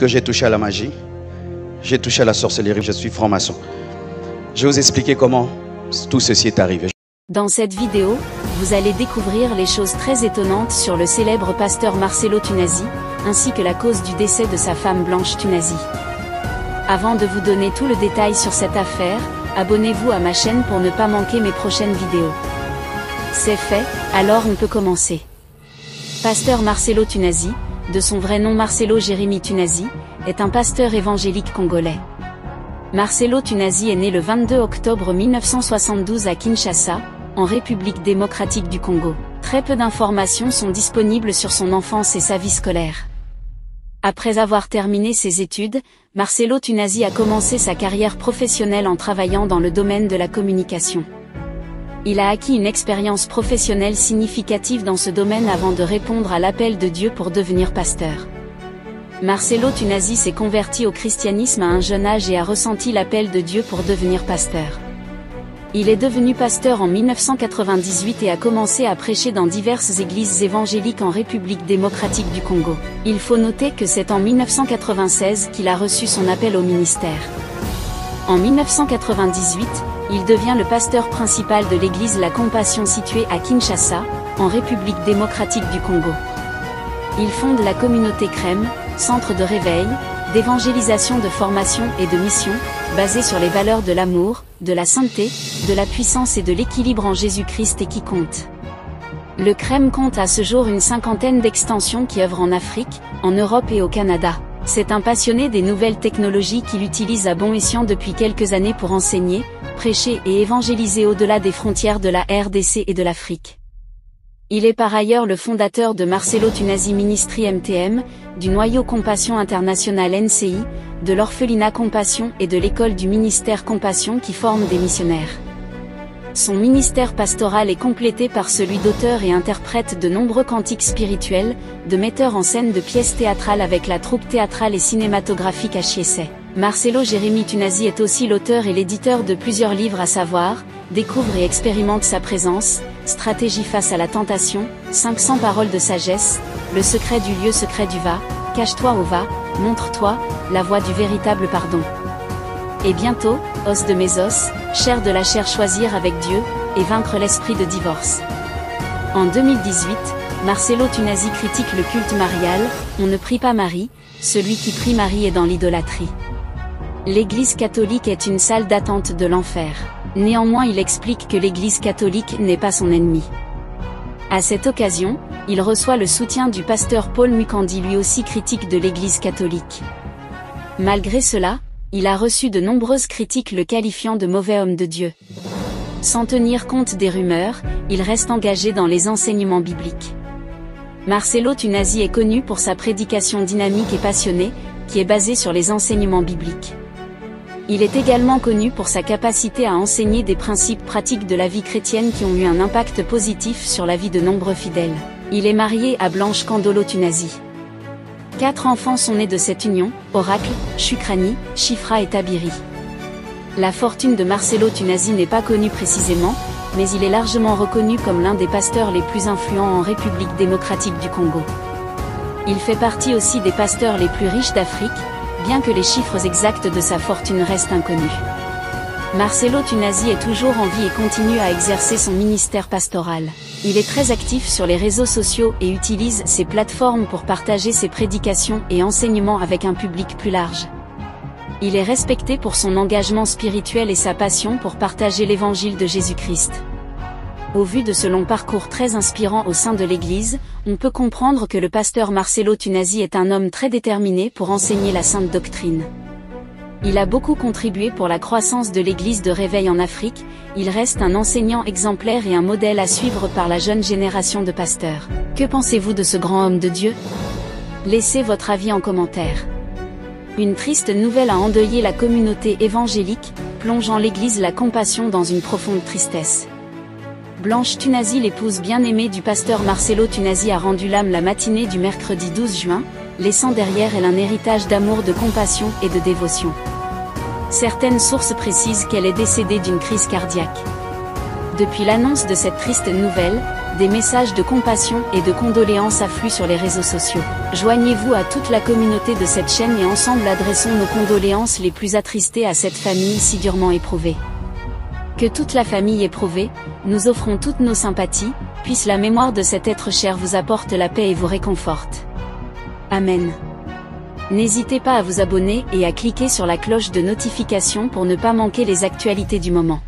que j'ai touché à la magie, j'ai touché à la sorcellerie, je suis franc-maçon. Je vais vous expliquer comment tout ceci est arrivé. Dans cette vidéo, vous allez découvrir les choses très étonnantes sur le célèbre pasteur Marcelo Tunasi, ainsi que la cause du décès de sa femme Blanche Tunasi. Avant de vous donner tout le détail sur cette affaire, abonnez-vous à ma chaîne pour ne pas manquer mes prochaines vidéos. C'est fait, alors on peut commencer. Pasteur Marcelo Tunasi, de son vrai nom Marcelo Jérémy Tunasi, est un pasteur évangélique congolais. Marcelo Tunasi est né le 22 octobre 1972 à Kinshasa, en République démocratique du Congo. Très peu d'informations sont disponibles sur son enfance et sa vie scolaire. Après avoir terminé ses études, Marcelo Tunasi a commencé sa carrière professionnelle en travaillant dans le domaine de la communication. Il a acquis une expérience professionnelle significative dans ce domaine avant de répondre à l'appel de Dieu pour devenir pasteur. Marcelo Tunasi s'est converti au christianisme à un jeune âge et a ressenti l'appel de Dieu pour devenir pasteur. Il est devenu pasteur en 1998 et a commencé à prêcher dans diverses églises évangéliques en République démocratique du Congo. Il faut noter que c'est en 1996 qu'il a reçu son appel au ministère. En 1998, il devient le pasteur principal de l'église La Compassion située à Kinshasa, en République démocratique du Congo. Il fonde la communauté Crème, centre de réveil, d'évangélisation, de formation et de mission, basé sur les valeurs de l'amour, de la sainteté, de la puissance et de l'équilibre en Jésus-Christ et qui compte. Le Crème compte à ce jour une cinquantaine d'extensions qui œuvrent en Afrique, en Europe et au Canada. C'est un passionné des nouvelles technologies qu'il utilise à bon escient depuis quelques années pour enseigner, prêcher et évangéliser au-delà des frontières de la RDC et de l'Afrique. Il est par ailleurs le fondateur de Marcelo Tunasi Ministry MTM, du noyau Compassion International NCI, de l'orphelinat Compassion et de l'école du ministère Compassion qui forment des missionnaires. Son ministère pastoral est complété par celui d'auteur et interprète de nombreux cantiques spirituels, de metteur en scène de pièces théâtrales avec la troupe théâtrale et cinématographique HISC. Marcelo Jérémy Tunasi est aussi l'auteur et l'éditeur de plusieurs livres à savoir, Découvre et expérimente sa présence, Stratégie face à la tentation, 500 paroles de sagesse, Le secret du lieu secret du va, Cache-toi au va, Montre-toi, La voie du véritable pardon. Et bientôt, Os de mes os, Chair de la chair, choisir avec Dieu, et vaincre l'esprit de divorce. En 2018, Marcelo Tunasi critique le culte marial, on ne prie pas Marie, celui qui prie Marie est dans l'idolâtrie. L'Église catholique est une salle d'attente de l'enfer. Néanmoins, il explique que l'Église catholique n'est pas son ennemi. À cette occasion, il reçoit le soutien du pasteur Paul Mukandi, lui aussi critique de l'Église catholique. Malgré cela, il a reçu de nombreuses critiques le qualifiant de mauvais homme de Dieu. Sans tenir compte des rumeurs, il reste engagé dans les enseignements bibliques. Marcelo Tunasi est connu pour sa prédication dynamique et passionnée, qui est basée sur les enseignements bibliques. Il est également connu pour sa capacité à enseigner des principes pratiques de la vie chrétienne qui ont eu un impact positif sur la vie de nombreux fidèles. Il est marié à Blanche Kandolo Tunasi. 4 enfants sont nés de cette union, Oracle, Shukrani, Shifra et Tabiri. La fortune de Marcelo Tunasi n'est pas connue précisément, mais il est largement reconnu comme l'un des pasteurs les plus influents en République démocratique du Congo. Il fait partie aussi des pasteurs les plus riches d'Afrique, bien que les chiffres exacts de sa fortune restent inconnus. Marcelo Tunasi est toujours en vie et continue à exercer son ministère pastoral. Il est très actif sur les réseaux sociaux et utilise ces plateformes pour partager ses prédications et enseignements avec un public plus large. Il est respecté pour son engagement spirituel et sa passion pour partager l'évangile de Jésus-Christ. Au vu de ce long parcours très inspirant au sein de l'Église, on peut comprendre que le pasteur Marcelo Tunasi est un homme très déterminé pour enseigner la sainte doctrine. Il a beaucoup contribué pour la croissance de l'Église de réveil en Afrique, il reste un enseignant exemplaire et un modèle à suivre par la jeune génération de pasteurs. Que pensez-vous de ce grand homme de Dieu? Laissez votre avis en commentaire. Une triste nouvelle a endeuillé la communauté évangélique, plongeant l'Église La Compassion dans une profonde tristesse. Blanche Tunasi, l'épouse bien-aimée du pasteur Marcelo Tunasi, a rendu l'âme la matinée du mercredi 12 juin, laissant derrière elle un héritage d'amour, de compassion et de dévotion. Certaines sources précisent qu'elle est décédée d'une crise cardiaque. Depuis l'annonce de cette triste nouvelle, des messages de compassion et de condoléances affluent sur les réseaux sociaux. Joignez-vous à toute la communauté de cette chaîne et ensemble adressons nos condoléances les plus attristées à cette famille si durement éprouvée. Que toute la famille éprouvée, nous offrons toutes nos sympathies, puisse la mémoire de cet être cher vous apporte la paix et vous réconforte. Amen. N'hésitez pas à vous abonner et à cliquer sur la cloche de notification pour ne pas manquer les actualités du moment.